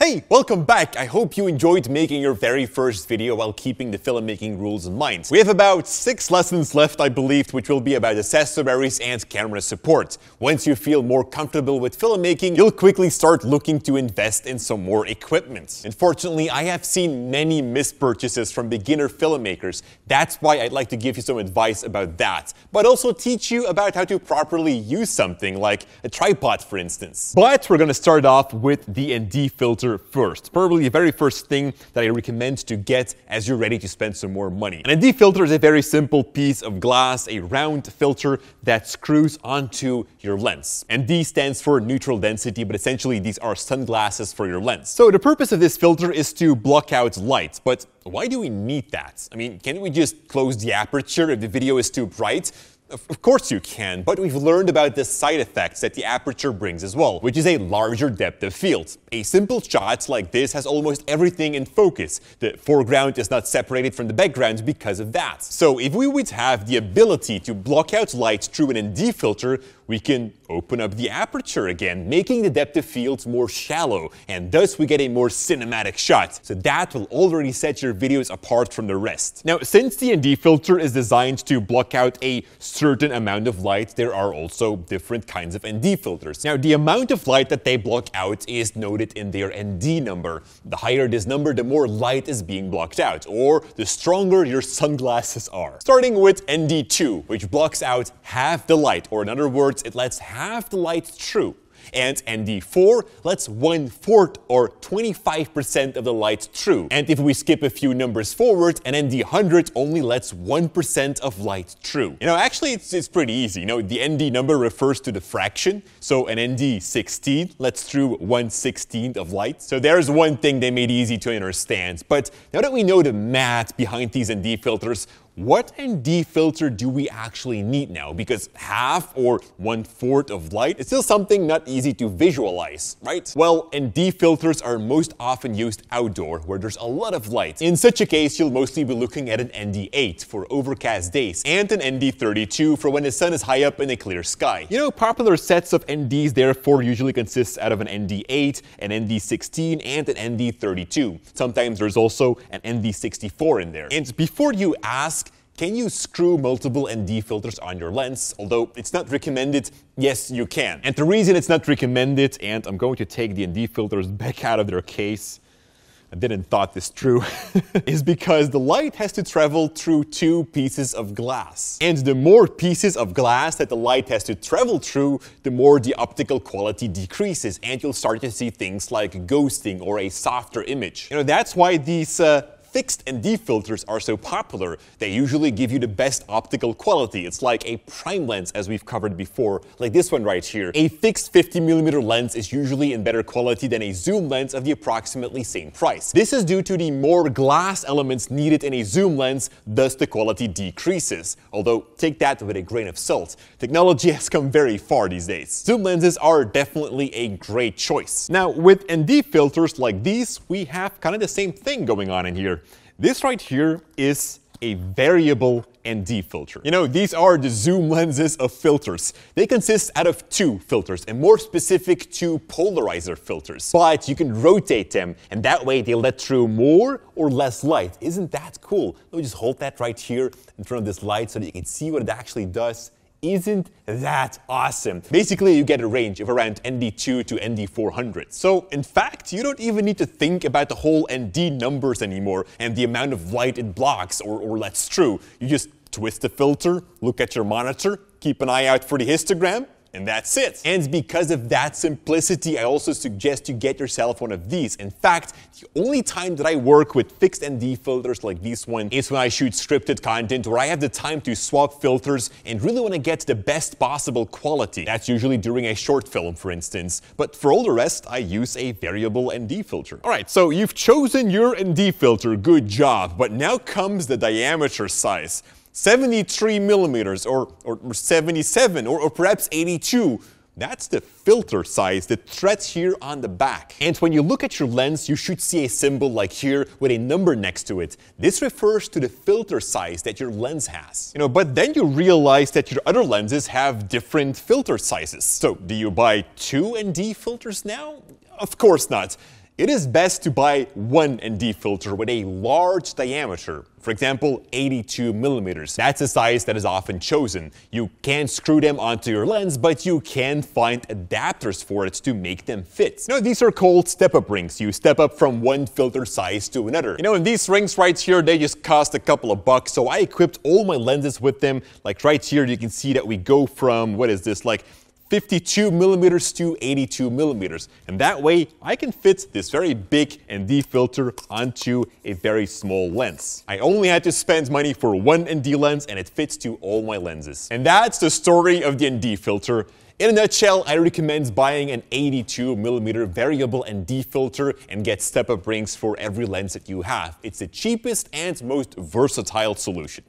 Hey, welcome back! I hope you enjoyed making your very first video while keeping the filmmaking rules in mind. We have about 6 lessons left, I believe, which will be about accessories and camera support. Once you feel more comfortable with filmmaking, you'll quickly start looking to invest in some more equipment. Unfortunately, I have seen many missed purchases from beginner filmmakers. That's why I'd like to give you some advice about that, but also teach you about how to properly use something like a tripod, for instance. But we're gonna start off with the ND filter first. Probably the very first thing that I recommend to get as you're ready to spend some more money. An ND filter is a very simple piece of glass, a round filter that screws onto your lens. ND stands for neutral density, but essentially these are sunglasses for your lens. So the purpose of this filter is to block out light, but why do we need that? I mean, can't we just close the aperture if the video is too bright? Of course you can, but we've learned about the side effects that the aperture brings as well, which is a larger depth of field. A simple shot like this has almost everything in focus. The foreground is not separated from the background because of that. So if we would have the ability to block out light through an ND filter, we can open up the aperture again, making the depth of field more shallow, and thus we get a more cinematic shot. So that will already set your videos apart from the rest. Now, since the ND filter is designed to block out a certain amount of light, there are also different kinds of ND filters. Now, the amount of light that they block out is noted in their ND number. The higher this number, the more light is being blocked out, or the stronger your sunglasses are. Starting with ND2, which blocks out half the light, or in other words, it lets half the light through. And ND4 lets 1/4 or 25% of the light through. And if we skip a few numbers forward, an ND100 only lets 1% of light through. You know, actually it's pretty easy. You know, the ND number refers to the fraction. So an ND16 lets through 1/16 of light. So there's one thing they made easy to understand. But now that we know the math behind these ND filters, what ND filter do we actually need now? Because half or 1/4 of light is still something not easy to visualize, right? Well, ND filters are most often used outdoor, where there's a lot of light. In such a case, you'll mostly be looking at an ND8 for overcast days, and an ND32 for when the sun is high up in a clear sky. You know, popular sets of NDs therefore usually consist out of an ND8, an ND16, and an ND32. Sometimes there's also an ND64 in there. And before you ask, can you screw multiple ND filters on your lens? Although it's not recommended, yes, you can. And the reason it's not recommended, and I'm going to take the ND filters back out of their case, I didn't thought this through, is because the light has to travel through 2 pieces of glass. And the more pieces of glass that the light has to travel through, the more the optical quality decreases, and you'll start to see things like ghosting or a softer image. You know, that's why these fixed ND filters are so popular. They usually give you the best optical quality. It's like a prime lens, as we've covered before, like this one right here. A fixed 50mm lens is usually in better quality than a zoom lens of the approximately same price. This is due to the more glass elements needed in a zoom lens, thus the quality decreases. Although, take that with a grain of salt. Technology has come very far these days. Zoom lenses are definitely a great choice. Now, with ND filters like these, we have kind of the same thing going on in here. This right here is a variable ND filter. You know, these are the zoom lenses of filters. They consist out of 2 filters, and more specific 2 polarizer filters. But you can rotate them, and that way they let through more or less light. Isn't that cool? Let me just hold that right here in front of this light so that you can see what it actually does. Isn't that awesome? Basically, you get a range of around ND2 to ND400. So, in fact, you don't even need to think about the whole ND numbers anymore and the amount of light it blocks or lets through. You just twist the filter, look at your monitor, keep an eye out for the histogram, and that's it. And because of that simplicity, I also suggest you get yourself one of these. In fact, the only time that I work with fixed ND filters like this one is when I shoot scripted content where I have the time to swap filters and really want to get the best possible quality. That's usually during a short film, for instance. But for all the rest, I use a variable ND filter. Alright, so you've chosen your ND filter, good job. But now comes the diameter size. 73mm or 77 or perhaps 82. That's the filter size, the thread here on the back. And when you look at your lens, you should see a symbol like here with a number next to it. This refers to the filter size that your lens has. You know, but then you realize that your other lenses have different filter sizes. So do you buy 2 ND filters now? Of course not. It is best to buy one ND filter with a large diameter, for example 82mm. That's a size that is often chosen. You can't screw them onto your lens, but you can find adapters for it to make them fit. These are called step-up rings. You step up from one filter size to another. And these rings right here, they just cost a couple of bucks, so I equipped all my lenses with them. Like right here, you can see that we go from, what is this, like 52mm to 82mm, and that way I can fit this very big ND filter onto a very small lens. I only had to spend money for one ND lens and it fits to all my lenses. And that's the story of the ND filter. In a nutshell, I recommend buying an 82mm variable ND filter and get step-up rings for every lens that you have. It's the cheapest and most versatile solution.